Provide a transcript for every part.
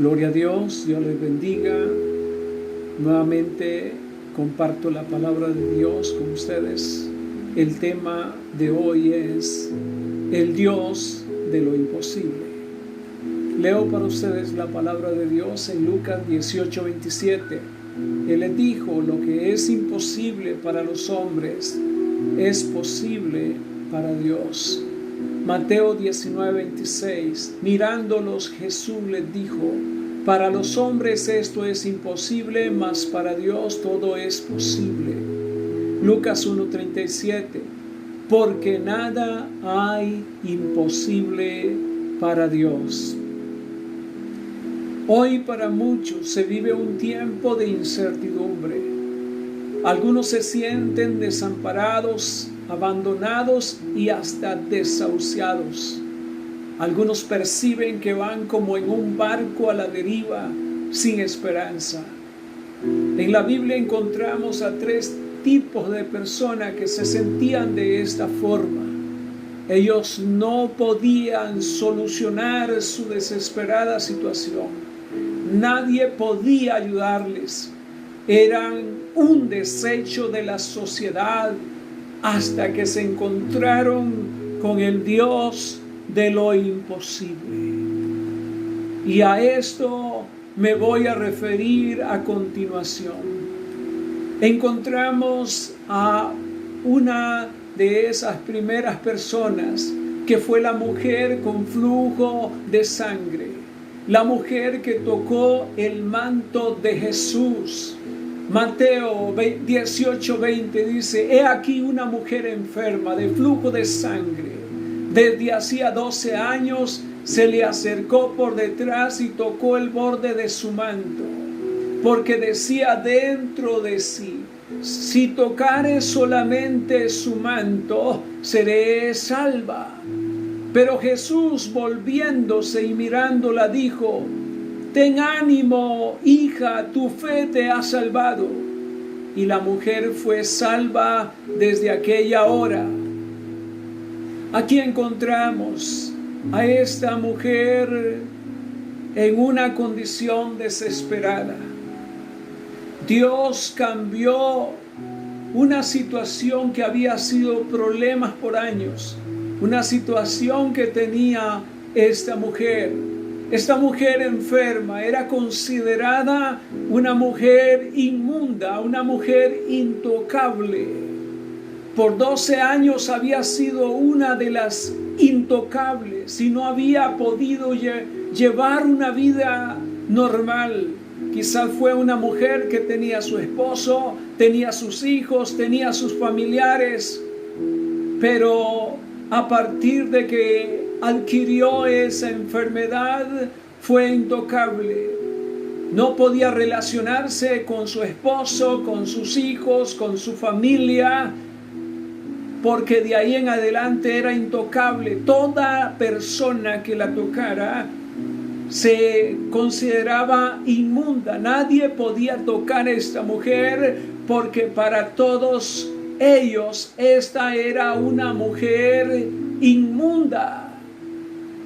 Gloria a Dios, Dios les bendiga. Nuevamente comparto la palabra de Dios con ustedes. El tema de hoy es el Dios de lo imposible. Leo para ustedes la palabra de Dios en Lucas 18:27. Él les dijo: lo que es imposible para los hombres es posible para Dios. Mateo 19:26. Mirándolos, Jesús les dijo: para los hombres esto es imposible, mas para Dios todo es posible. Lucas 1:37. Porque nada hay imposible para Dios. Hoy para muchos se vive un tiempo de incertidumbre. Algunos se sienten desamparados, abandonados y hasta desahuciados. Algunos perciben que van como en un barco a la deriva, sin esperanza. En la Biblia encontramos a tres tipos de personas que se sentían de esta forma. Ellos no podían solucionar su desesperada situación. Nadie podía ayudarles. Eran un desecho de la sociedad hasta que se encontraron con el Dios de lo imposible. Y a esto me voy a referir a continuación. Encontramos a una de esas primeras personas que fue la mujer con flujo de sangre. La mujer que tocó el manto de Jesús. Mateo 18:20 dice: he aquí una mujer enferma de flujo de sangre. Desde hacía 12 años se le acercó por detrás y tocó el borde de su manto, porque decía dentro de sí: si tocare solamente su manto, seré salva. Pero Jesús, volviéndose y mirándola, dijo: ten ánimo, hija, tu fe te ha salvado. Y la mujer fue salva desde aquella hora. Aquí encontramos a esta mujer en una condición desesperada. Dios cambió una situación que había sido problemas por años. Una situación que tenía esta mujer. Esta mujer enferma era considerada una mujer inmunda, una mujer intocable. Por 12 años había sido una de las intocables y no había podido llevar una vida normal. Quizás fue una mujer que tenía a su esposo, tenía sus hijos, tenía sus familiares, pero a partir de que adquirió esa enfermedad fue intocable. No podía relacionarse con su esposo, con sus hijos, con su familia, porque de ahí en adelante era intocable. Toda persona que la tocara se consideraba inmunda. Nadie podía tocar a esta mujer porque para todos ellos esta era una mujer inmunda.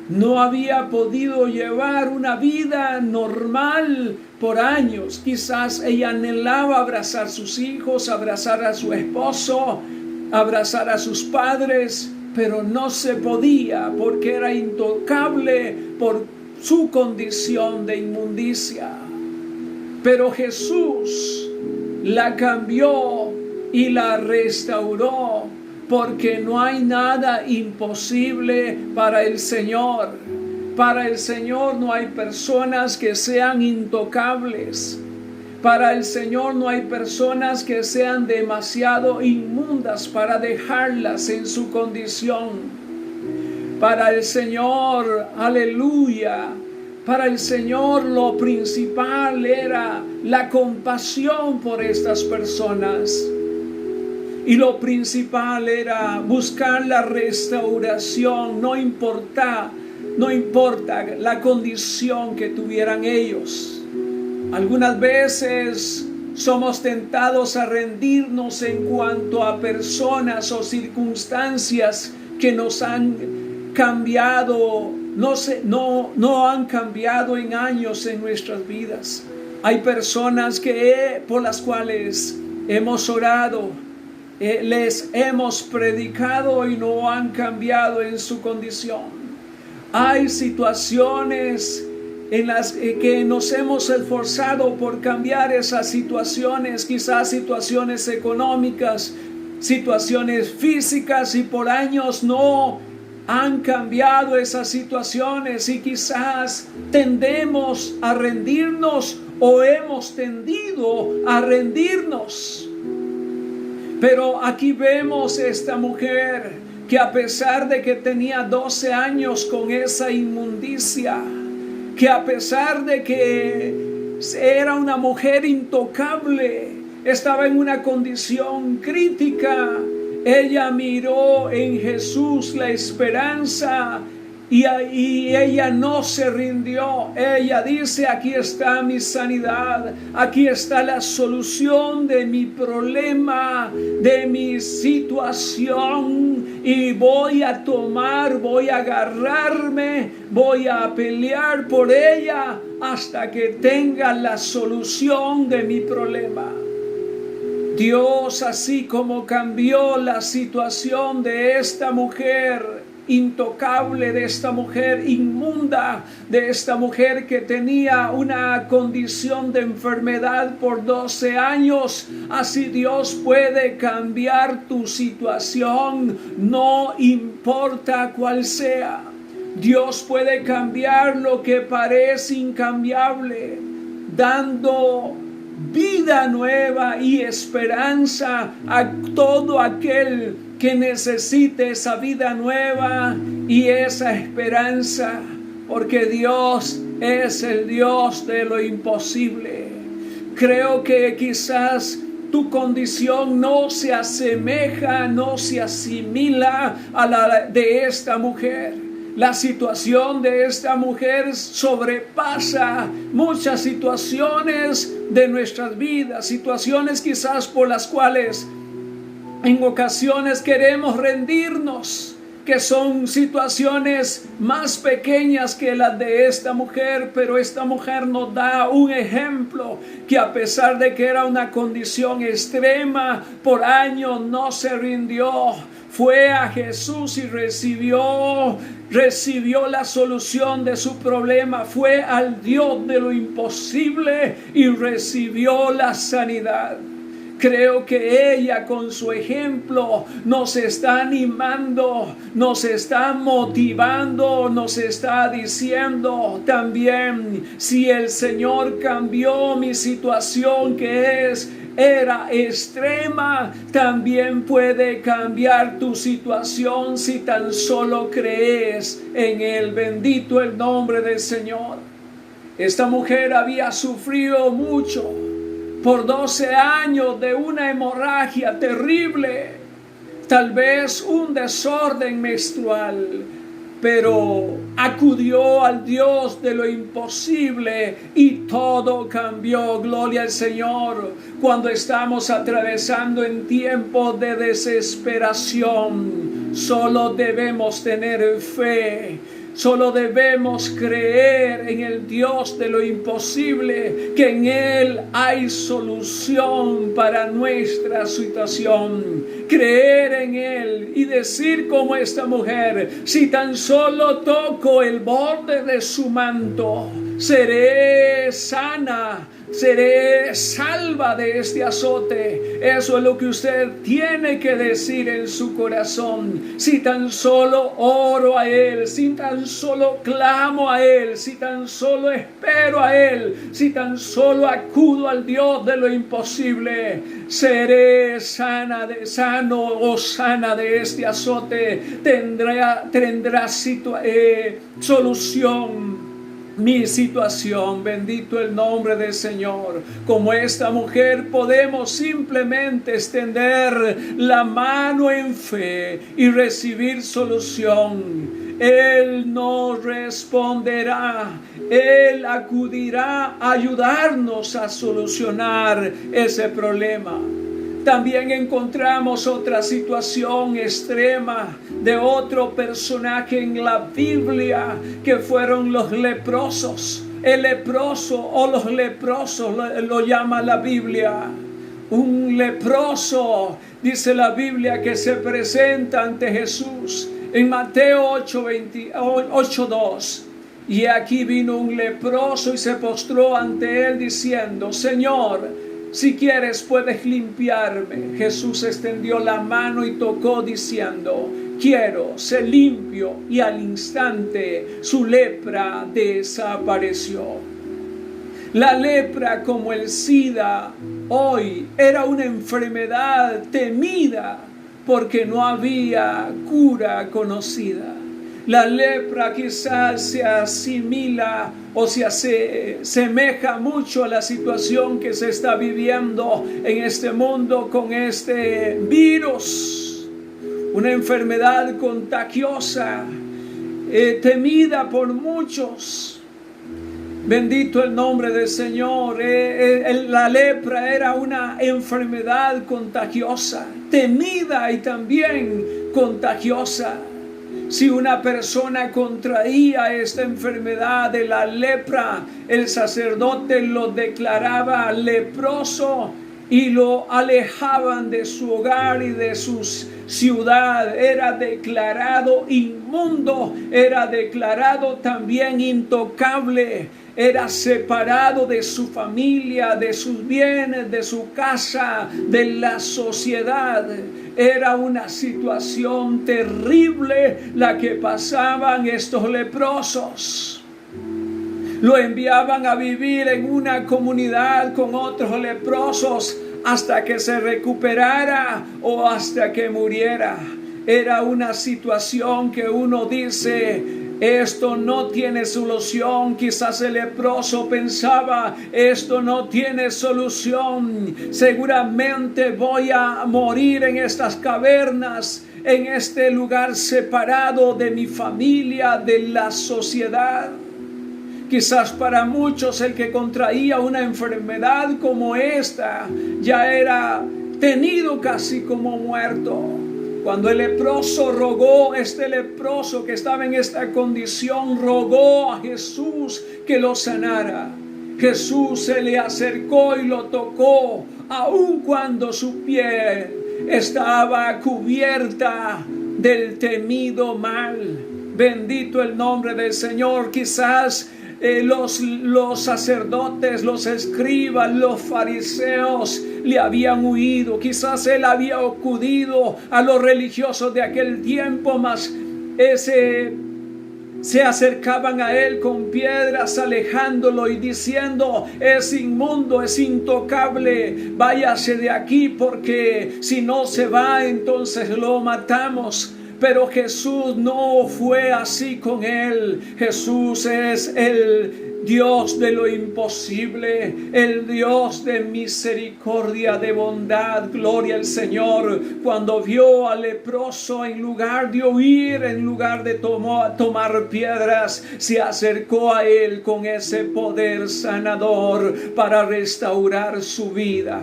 No había podido llevar una vida normal por años. Quizás ella anhelaba abrazar a sus hijos, abrazar a su esposo, abrazar a sus padres, pero no se podía porque era intocable por su condición de inmundicia. Pero Jesús la cambió y la restauró, porque no hay nada imposible para el Señor. Para el Señor no hay personas que sean intocables. Para el Señor no hay personas que sean demasiado inmundas para dejarlas en su condición. Para el Señor, aleluya, para el Señor lo principal era la compasión por estas personas. Y lo principal era buscar la restauración, no importa la condición que tuvieran ellos. Algunas veces somos tentados a rendirnos en cuanto a personas o circunstancias que nos han cambiado no han cambiado en años en nuestras vidas. Hay personas por las cuales hemos orado, les hemos predicado y no han cambiado en su condición. Hay situaciones en las que nos hemos esforzado por cambiar esas situaciones, quizás situaciones económicas, situaciones físicas, y por años no han cambiado esas situaciones, y quizás tendemos a rendirnos o hemos tendido a rendirnos. Pero aquí vemos esta mujer que, a pesar de que tenía 12 años con esa inmundicia, que a pesar de que era una mujer intocable, estaba en una condición crítica, ella miró en Jesús la esperanza y ella no se rindió. Ella dice: aquí está mi sanidad, aquí está la solución de mi problema, de mi situación, y voy a agarrarme, voy a pelear por ella hasta que tenga la solución de mi problema. Dios, así como cambió la situación de esta mujer intocable, de esta mujer inmunda, de esta mujer que tenía una condición de enfermedad por 12 años, así Dios puede cambiar tu situación, no importa cuál sea. Dios puede cambiar lo que parece incambiable, dando vida nueva y esperanza a todo aquel que necesite esa vida nueva y esa esperanza, porque Dios es el Dios de lo imposible. Creo que quizás tu condición no se asemeja, no se asimila a la de esta mujer. La situación de esta mujer sobrepasa muchas situaciones de nuestras vidas, situaciones quizás por las cuales en ocasiones queremos rendirnos, que son situaciones más pequeñas que las de esta mujer, pero esta mujer nos da un ejemplo que, a pesar de que era una condición extrema, por años no se rindió. Fue a Jesús y recibió la solución de su problema. Fue al Dios de lo imposible y recibió la sanidad. Creo que ella, con su ejemplo, nos está animando, nos está motivando, nos está diciendo también: si el Señor cambió mi situación, que era extrema, también puede cambiar tu situación si tan solo crees en Él. Bendito el nombre del Señor. Esta mujer había sufrido mucho por 12 años de una hemorragia terrible, tal vez un desorden menstrual, pero acudió al Dios de lo imposible y todo cambió. Gloria al Señor. Cuando estamos atravesando en tiempos de desesperación, solo debemos tener fe. Solo debemos creer en el Dios de lo imposible, que en Él hay solución para nuestra situación. Creer en Él y decir como esta mujer: si tan solo toco el borde de su manto, seré sana, seré salva de este azote. Eso es lo que usted tiene que decir en su corazón. Si tan solo oro a Él, si tan solo clamo a Él, si tan solo espero a Él, si tan solo acudo al Dios de lo imposible, seré sano o sana de este azote. Tendrá solución mi situación. Bendito el nombre del Señor. Como esta mujer, podemos simplemente extender la mano en fe y recibir solución. Él nos responderá. Él acudirá a ayudarnos a solucionar ese problema. También encontramos otra situación extrema de otro personaje en la Biblia, que fueron los leprosos. El leproso o los leprosos lo llama la Biblia. Un leproso, dice la Biblia, que se presenta ante Jesús en Mateo 8:2. Y aquí vino un leproso y se postró ante él diciendo: Señor, si quieres puedes limpiarme. Jesús extendió la mano y tocó diciendo: quiero, sé limpio. Y al instante su lepra desapareció. La lepra, como el SIDA hoy, era una enfermedad temida porque no había cura conocida. La lepra quizás se asimila o se asemeja mucho a la situación que se está viviendo en este mundo con este virus. Una enfermedad contagiosa, temida por muchos. Bendito el nombre del Señor. La lepra era una enfermedad contagiosa, temida y también contagiosa. Si una persona contraía esta enfermedad de la lepra, el sacerdote lo declaraba leproso y lo alejaban de su hogar y de su ciudad. Era declarado inmundo, era declarado también intocable. Era separado de su familia, de sus bienes, de su casa, de la sociedad. Era una situación terrible la que pasaban estos leprosos. Lo enviaban a vivir en una comunidad con otros leprosos hasta que se recuperara o hasta que muriera. Era una situación que uno dice: esto no tiene solución. Quizás el leproso pensaba: esto no tiene solución. Seguramente voy a morir en estas cavernas, en este lugar separado de mi familia, de la sociedad. Quizás para muchos el que contraía una enfermedad como esta ya era tenido casi como muerto. Cuando el leproso rogó, este leproso que estaba en esta condición rogó a Jesús que lo sanara. Jesús se le acercó y lo tocó, aun cuando su piel estaba cubierta del temido mal. Bendito el nombre del Señor. Quizás los sacerdotes, los escribas, los fariseos le habían huido. Quizás él había acudido a los religiosos de aquel tiempo, mas se acercaban a él con piedras, alejándolo y diciendo: es inmundo, es intocable, váyase de aquí, porque si no se va entonces lo matamos. Pero Jesús no fue así con él. Jesús es el Dios de lo imposible, el Dios de misericordia, de bondad. Gloria al Señor. Cuando vio al leproso, en lugar de huir, en lugar de tomar piedras, se acercó a él con ese poder sanador para restaurar su vida.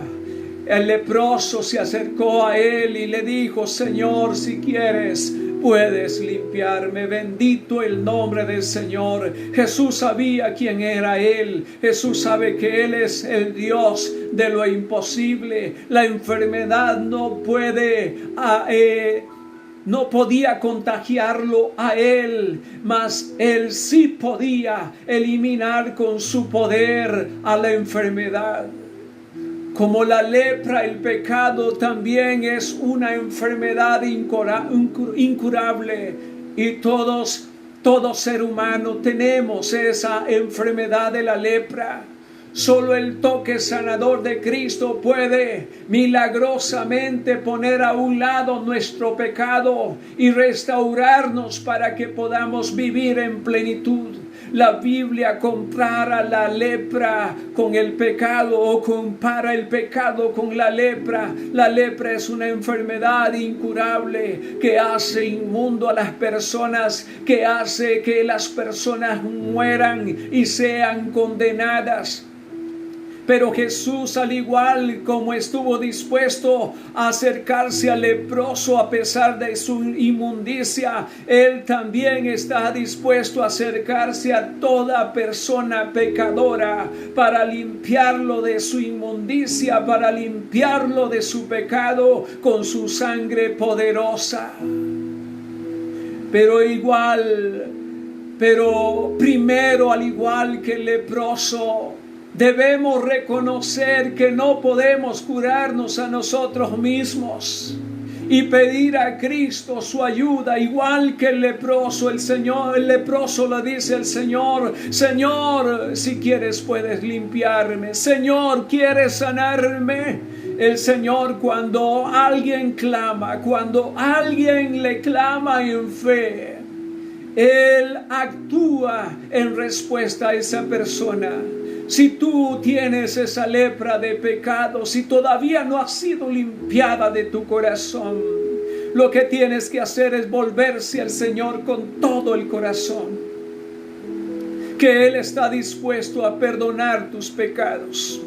El leproso se acercó a él y le dijo: Señor, si quieres, puedes limpiarme. Bendito el nombre del Señor. Jesús sabía quién era él. Jesús sabe que él es el Dios de lo imposible. La enfermedad no podía contagiarlo a él, mas él sí podía eliminar con su poder a la enfermedad. Como la lepra, el pecado también es una enfermedad incurable, y todo ser humano tenemos esa enfermedad de la lepra. Solo el toque sanador de Cristo puede milagrosamente poner a un lado nuestro pecado y restaurarnos para que podamos vivir en plenitud. La Biblia compara la lepra con el pecado, o compara el pecado con la lepra. La lepra es una enfermedad incurable que hace inmundo a las personas, que hace que las personas mueran y sean condenadas. Pero Jesús, al igual como estuvo dispuesto a acercarse al leproso a pesar de su inmundicia, Él también está dispuesto a acercarse a toda persona pecadora para limpiarlo de su inmundicia, para limpiarlo de su pecado con su sangre poderosa. Pero primero, al igual que el leproso, debemos reconocer que no podemos curarnos a nosotros mismos y pedir a Cristo su ayuda, igual que el leproso. El leproso le dice al Señor: Señor, si quieres puedes limpiarme. Señor, ¿quieres sanarme? El Señor, cuando alguien clama, cuando alguien le clama en fe, Él actúa en respuesta a esa persona. Si tú tienes esa lepra de pecado, si todavía no ha sido limpiada de tu corazón, lo que tienes que hacer es volverse al Señor con todo el corazón, que Él está dispuesto a perdonar tus pecados.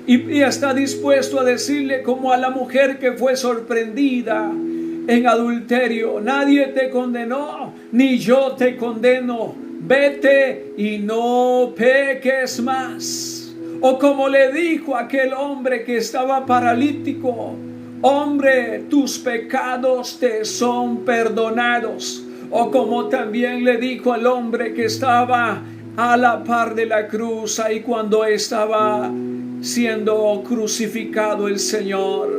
Y está dispuesto a decirle, como a la mujer que fue sorprendida en adulterio: nadie te condenó, ni yo te condeno. Vete y no peques más. O como le dijo aquel hombre que estaba paralítico: hombre, tus pecados te son perdonados. O como también le dijo al hombre que estaba a la par de la cruz, ahí cuando estaba siendo crucificado el Señor,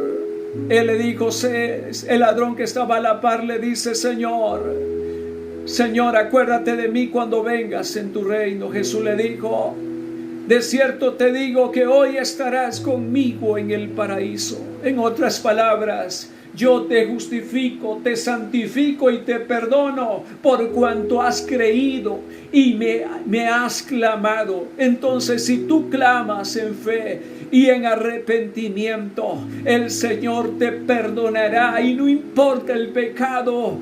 Él le dijo, el ladrón que estaba a la par le dice: Señor, acuérdate de mí cuando vengas en tu reino. Jesús le dijo: de cierto te digo que hoy estarás conmigo en el paraíso. En otras palabras, yo te justifico, te santifico y te perdono por cuanto has creído y me has clamado. Entonces, si tú clamas en fe y en arrepentimiento, el Señor te perdonará, y no importa el pecado,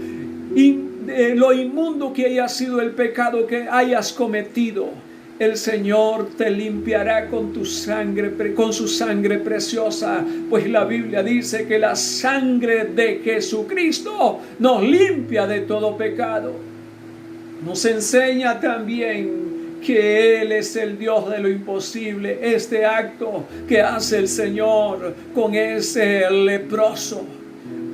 lo inmundo que haya sido el pecado que hayas cometido, el Señor te limpiará con su sangre preciosa, pues la Biblia dice que la sangre de Jesucristo nos limpia de todo pecado. Nos enseña también que Él es el Dios de lo imposible. Este acto que hace el Señor con ese leproso,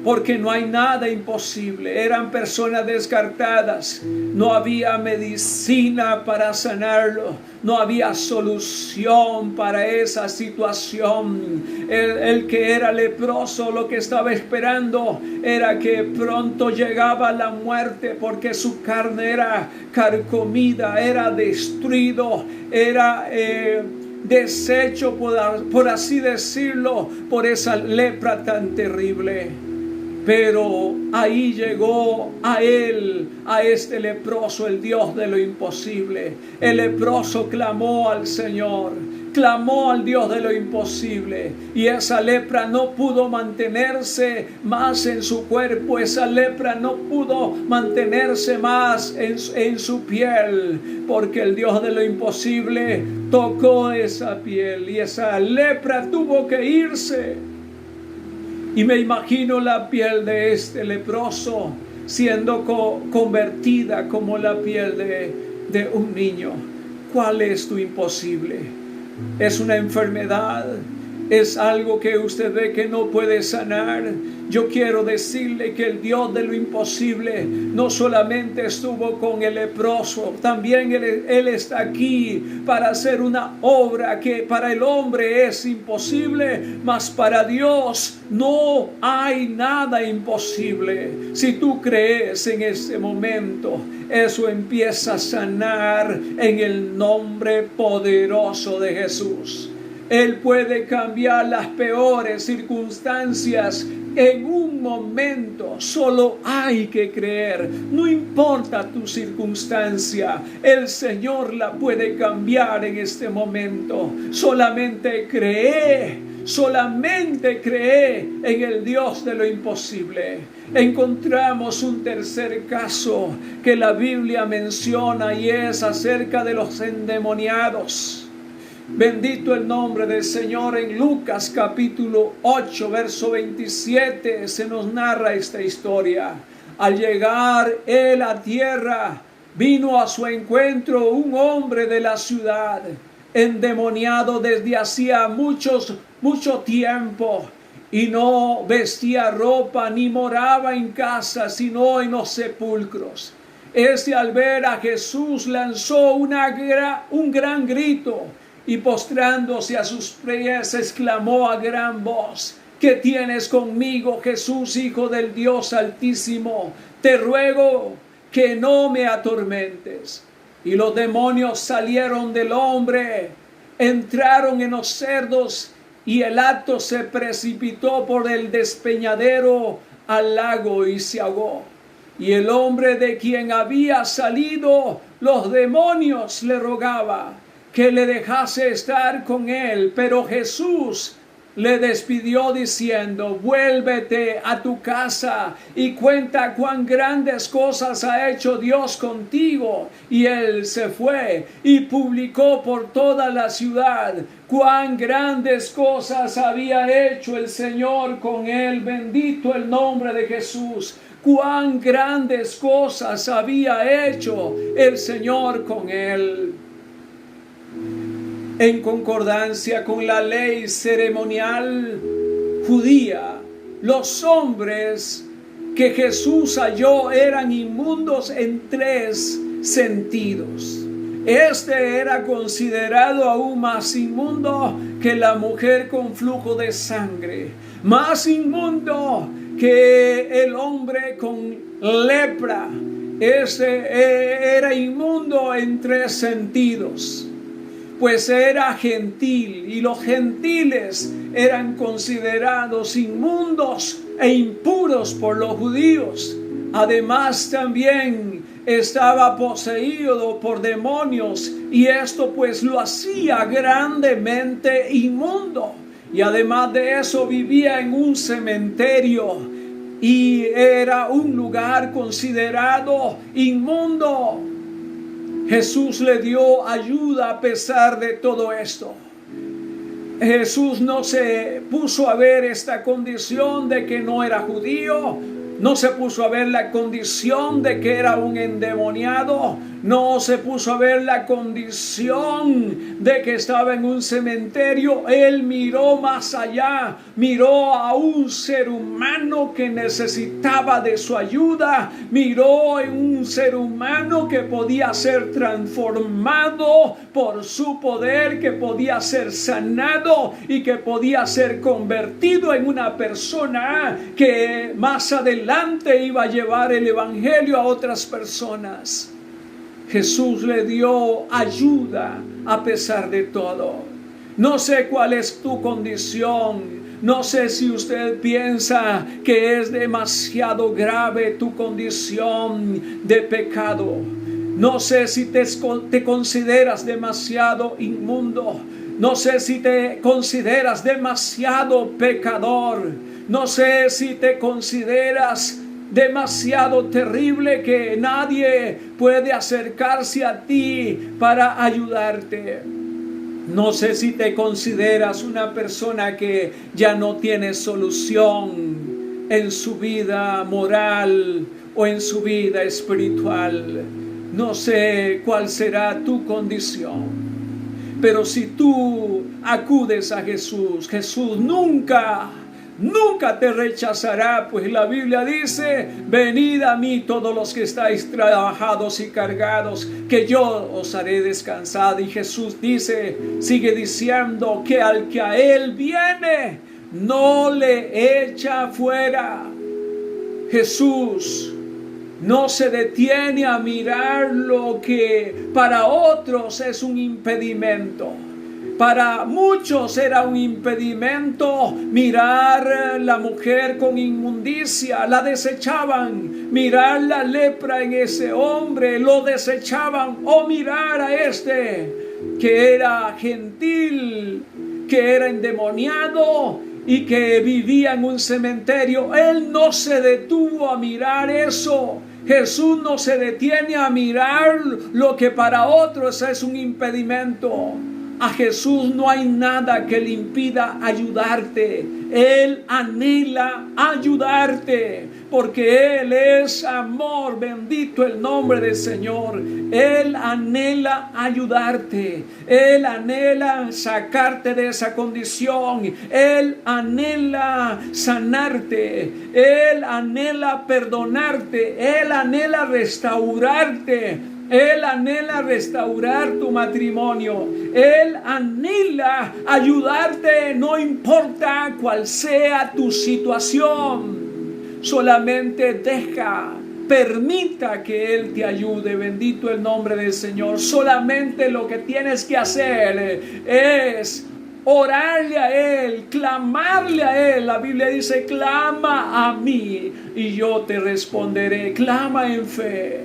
porque no hay nada imposible. Eran personas descartadas. No había medicina para sanarlo. No había solución para esa situación. El que era leproso, lo que estaba esperando era que pronto llegaba la muerte, porque su carne era carcomida, era destruido, era deshecho, por así decirlo, por esa lepra tan terrible. Pero ahí llegó a él, a este leproso, el Dios de lo imposible. El leproso clamó al Señor, clamó al Dios de lo imposible, y esa lepra no pudo mantenerse más en su cuerpo. Esa lepra no pudo mantenerse más en su piel, porque el Dios de lo imposible tocó esa piel y esa lepra tuvo que irse. Y me imagino la piel de este leproso siendo convertida como la piel de un niño. ¿Cuál es tu imposible? ¿Es una enfermedad? ¿Es algo que usted ve que no puede sanar? Yo quiero decirle que el Dios de lo imposible no solamente estuvo con el leproso, también Él está aquí para hacer una obra que para el hombre es imposible, mas para Dios no hay nada imposible. Si tú crees en este momento, eso empieza a sanar en el nombre poderoso de Jesús. Él puede cambiar las peores circunstancias en un momento. Solo hay que creer. No importa tu circunstancia, el Señor la puede cambiar en este momento. Solamente cree en el Dios de lo imposible. Encontramos un tercer caso que la Biblia menciona, y es acerca de los endemoniados. Bendito el nombre del Señor. En Lucas capítulo 8, verso 27, se nos narra esta historia. Al llegar él a tierra, vino a su encuentro un hombre de la ciudad, endemoniado desde hacía mucho tiempo, y no vestía ropa ni moraba en casa, sino en los sepulcros. Este, al ver a Jesús, lanzó un gran grito, y postrándose a sus pies, exclamó a gran voz: ¿Qué tienes conmigo, Jesús, Hijo del Dios Altísimo? Te ruego que no me atormentes. Y los demonios salieron del hombre, entraron en los cerdos, y el hato se precipitó por el despeñadero al lago y se ahogó. Y el hombre de quien había salido los demonios le rogaba que le dejase estar con él, pero Jesús le despidió diciendo: vuélvete a tu casa y cuenta cuán grandes cosas ha hecho Dios contigo. Y él se fue y publicó por toda la ciudad cuán grandes cosas había hecho el Señor con él. Bendito el nombre de Jesús. Cuán grandes cosas había hecho el Señor con él. En concordancia con la ley ceremonial judía, los hombres que Jesús halló eran inmundos en 3 sentidos. Este era considerado aún más inmundo que la mujer con flujo de sangre, más inmundo que el hombre con lepra. Este era inmundo en 3 sentidos, pues era gentil, y los gentiles eran considerados inmundos e impuros por los judíos. Además, también estaba poseído por demonios, y esto pues lo hacía grandemente inmundo. Y además de eso, vivía en un cementerio, y era un lugar considerado inmundo. Jesús le dio ayuda a pesar de todo esto. Jesús no se puso a ver esta condición de que no era judío, no se puso a ver la condición de que era un endemoniado, no se puso a ver la condición de que estaba en un cementerio. Él miró más allá, miró a un ser humano que necesitaba de su ayuda, miró en un ser humano que podía ser transformado por su poder, que podía ser sanado y que podía ser convertido en una persona que más adelante iba a llevar el evangelio a otras personas. Jesús le dio ayuda a pesar de todo. No sé cuál es tu condición. No sé si usted piensa que es demasiado grave tu condición de pecado. No sé si te consideras demasiado inmundo. No sé si te consideras demasiado pecador. No sé si te consideras demasiado terrible que nadie puede acercarse a ti para ayudarte. No sé si te consideras una persona que ya no tiene solución en su vida moral o en su vida espiritual. No sé cuál será tu condición, pero si tú acudes a Jesús, Jesús nunca te rechazará, pues la Biblia dice: venid a mí todos los que estáis trabajados y cargados, que yo os haré descansar. Y Jesús sigue diciendo que al que a Él viene, no le echa fuera. Jesús no se detiene a mirar lo que para otros es un impedimento. Para muchos era un impedimento mirar la mujer con inmundicia, la desechaban. Mirar la lepra en ese hombre, lo desechaban. O mirar a este que era gentil, que era endemoniado y que vivía en un cementerio. Él no se detuvo a mirar eso. Jesús no se detiene a mirar lo que para otros es un impedimento. A Jesús no hay nada que le impida ayudarte. Él anhela ayudarte, porque Él es amor. Bendito el nombre del Señor. Él anhela ayudarte. Él anhela sacarte de esa condición. Él anhela sanarte. Él anhela perdonarte. Él anhela restaurarte. Él anhela restaurar tu matrimonio. Él anhela ayudarte, no importa cuál sea tu situación. Solamente permita que Él te ayude. Bendito el nombre del Señor. Solamente lo que tienes que hacer es orarle a Él, clamarle a Él. La Biblia dice: clama a mí y yo te responderé. Clama en fe.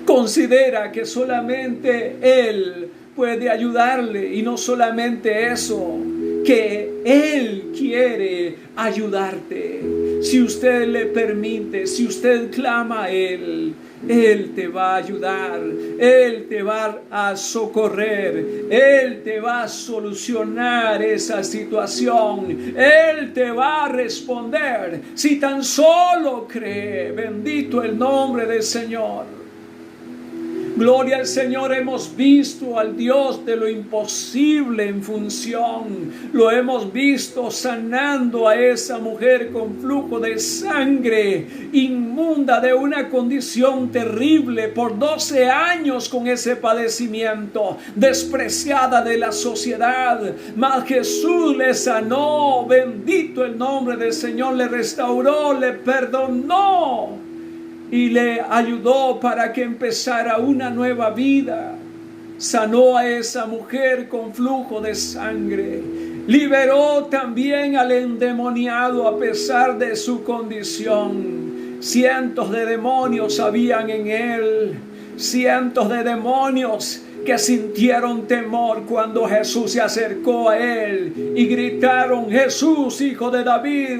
Considera que solamente Él puede ayudarle, y no solamente eso, que Él quiere ayudarte. Si usted le permite, si usted clama a Él, Él te va a ayudar, Él te va a socorrer, Él te va a solucionar esa situación, Él te va a responder si tan solo cree. Bendito el nombre del Señor. Gloria al Señor. Hemos visto al Dios de lo imposible en función. Lo hemos visto sanando a esa mujer con flujo de sangre, inmunda, de una condición terrible, por 12 años con ese padecimiento, despreciada de la sociedad. Mas Jesús le sanó. Bendito el nombre del Señor. Le restauró, le perdonó y le ayudó para que empezara una nueva vida. Sanó a esa mujer con flujo de sangre. Liberó también al endemoniado a pesar de su condición. Cientos de demonios habían en él. Cientos de demonios que sintieron temor cuando Jesús se acercó a él y gritaron: Jesús, hijo de David,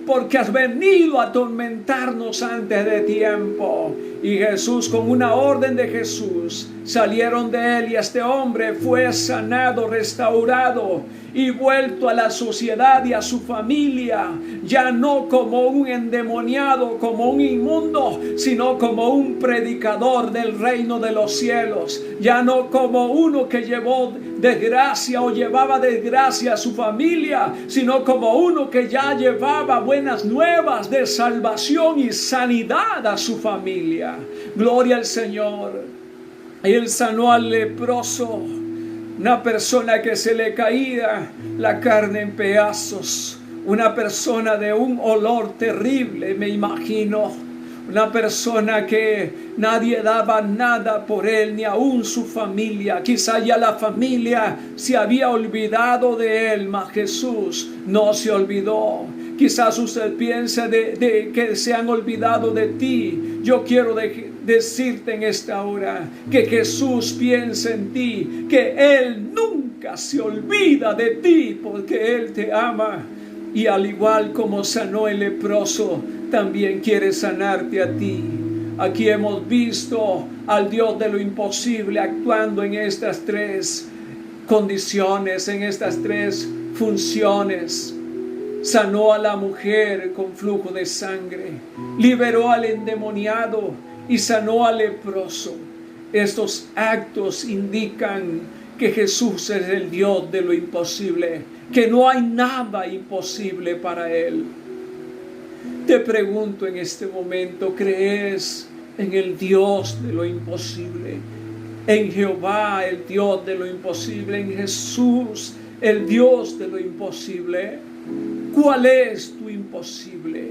porque has venido a atormentarnos antes de tiempo. Y Jesús, con una orden de Jesús, salieron de él, y este hombre fue sanado, restaurado y vuelto a la sociedad y a su familia, ya no como un endemoniado, como un inmundo, sino como un predicador del reino de los cielos, ya no como uno que llevó desgracia o llevaba desgracia a su familia, sino como uno que ya llevaba buenas nuevas de salvación y sanidad a su familia. Gloria al Señor. Él sanó al leproso, una persona que se le caía la carne en pedazos, una persona de un olor terrible, me imagino, una persona que nadie daba nada por él, ni aún su familia. Quizá ya la familia se había olvidado de él, mas Jesús no se olvidó. Quizás usted piensa de que se han olvidado de ti. Yo quiero decirte en esta hora que Jesús piensa en ti, que Él nunca se olvida de ti, porque Él te ama. Y al igual como sanó el leproso, también quiere sanarte a ti. Aquí hemos visto al Dios de lo imposible actuando en estas tres condiciones, en estas tres funciones. Sanó a la mujer con flujo de sangre, liberó al endemoniado y sanó al leproso. Estos actos indican que Jesús es el Dios de lo imposible, que no hay nada imposible para Él. Te pregunto en este momento, ¿crees en el Dios de lo imposible? En Jehová, el Dios de lo imposible, en Jesús, el Dios de lo imposible. ¿Cuál es tu imposible?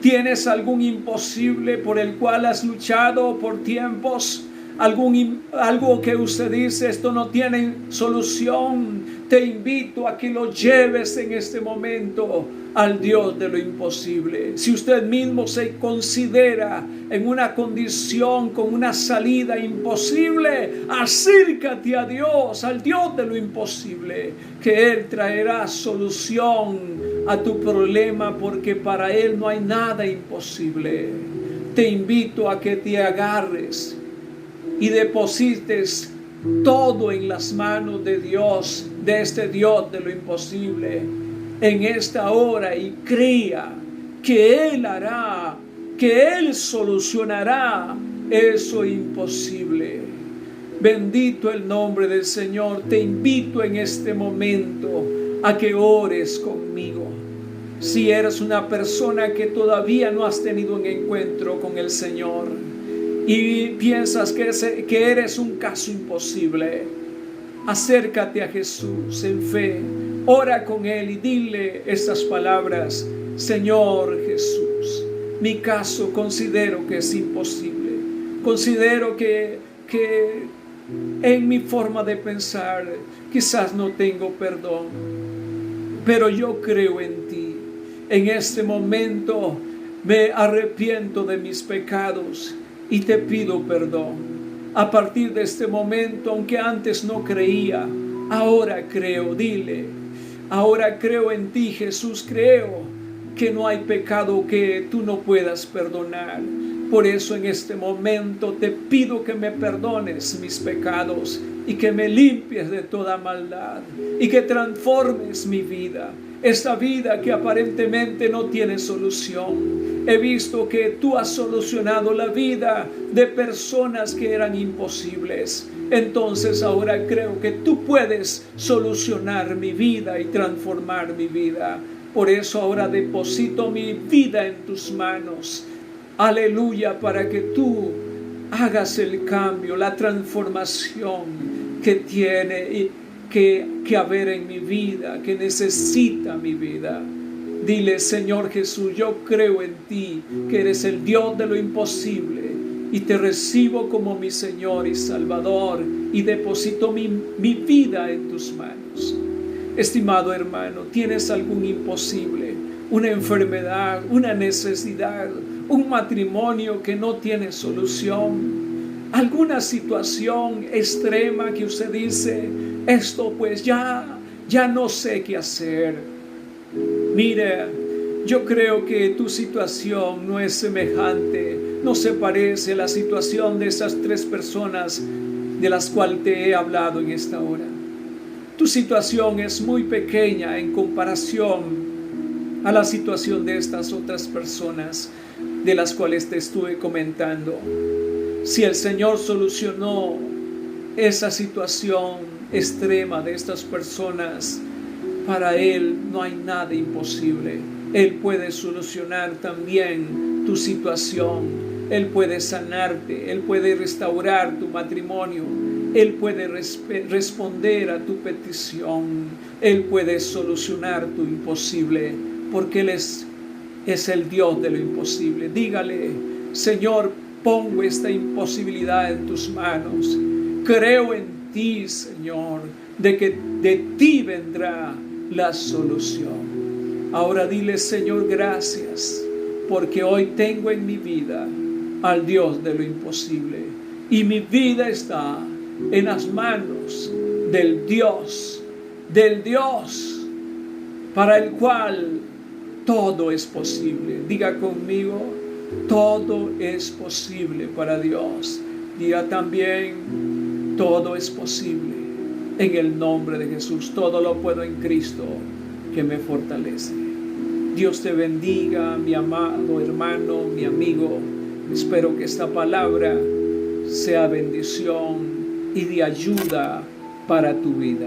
¿Tienes algún imposible por el cual has luchado por tiempos? Algo que usted dice, esto no tiene solución. Te invito a que lo lleves en este momento al Dios de lo imposible. Si usted mismo se considera en una condición con una salida imposible, acércate a Dios, al Dios de lo imposible, que Él traerá solución a tu problema, porque para Él no hay nada imposible. Te invito a que te agarres y deposites todo en las manos de Dios, de este Dios de lo imposible, en esta hora, y crea que Él hará, que Él solucionará eso imposible. Bendito el nombre del Señor. Te invito en este momento a que ores conmigo. Si eres una persona que todavía no has tenido un encuentro con el Señor y piensas que eres un caso imposible, acércate a Jesús en fe, ora con Él y dile estas palabras: Señor Jesús, mi caso considero que es imposible. Considero que en mi forma de pensar quizás no tengo perdón, pero yo creo en ti. En este momento me arrepiento de mis pecados y te pido perdón. A partir de este momento, aunque antes no creía, ahora creo. Dile: ahora creo en ti, Jesús. Creo que no hay pecado que tú no puedas perdonar. Por eso en este momento te pido que me perdones mis pecados y que me limpies de toda maldad y que transformes mi vida. Esta vida que aparentemente no tiene solución. He visto que tú has solucionado la vida de personas que eran imposibles. Entonces ahora creo que tú puedes solucionar mi vida y transformar mi vida. Por eso ahora deposito mi vida en tus manos. Aleluya, para que tú hagas el cambio, la transformación que tiene que haber en mi vida, que necesita mi vida. Dile: Señor Jesús, yo creo en ti, que eres el Dios de lo imposible, y te recibo como mi Señor y Salvador, y deposito mi vida en tus manos. Estimado hermano, ¿tienes algún imposible? Una enfermedad, una necesidad, un matrimonio que no tiene solución, alguna situación extrema que usted dice: esto pues ya no sé qué hacer. Mire, yo creo que tu situación no es semejante, no se parece a la situación de esas 3 personas de las cuales te he hablado en esta hora. Tu situación es muy pequeña en comparación a la situación de estas otras personas de las cuales te estuve comentando. Si el Señor solucionó esa situación extrema de estas personas, para Él no hay nada imposible. Él puede solucionar también tu situación. Él puede sanarte. Él puede restaurar tu matrimonio. Él puede responder a tu petición. Él puede solucionar tu imposible, porque Él es el Dios de lo imposible. Dígale: Señor, pongo esta imposibilidad en tus manos. Creo en ti, Señor, de que de ti vendrá la solución. Ahora dile: Señor, gracias, porque hoy tengo en mi vida al Dios de lo imposible, y mi vida está en las manos del Dios para el cual todo es posible. Diga conmigo: todo es posible para Dios. Diga también: todo es posible en el nombre de Jesús. Todo lo puedo en Cristo que me fortalece. Dios te bendiga, mi amado hermano, mi amigo. Espero que esta palabra sea bendición y de ayuda para tu vida.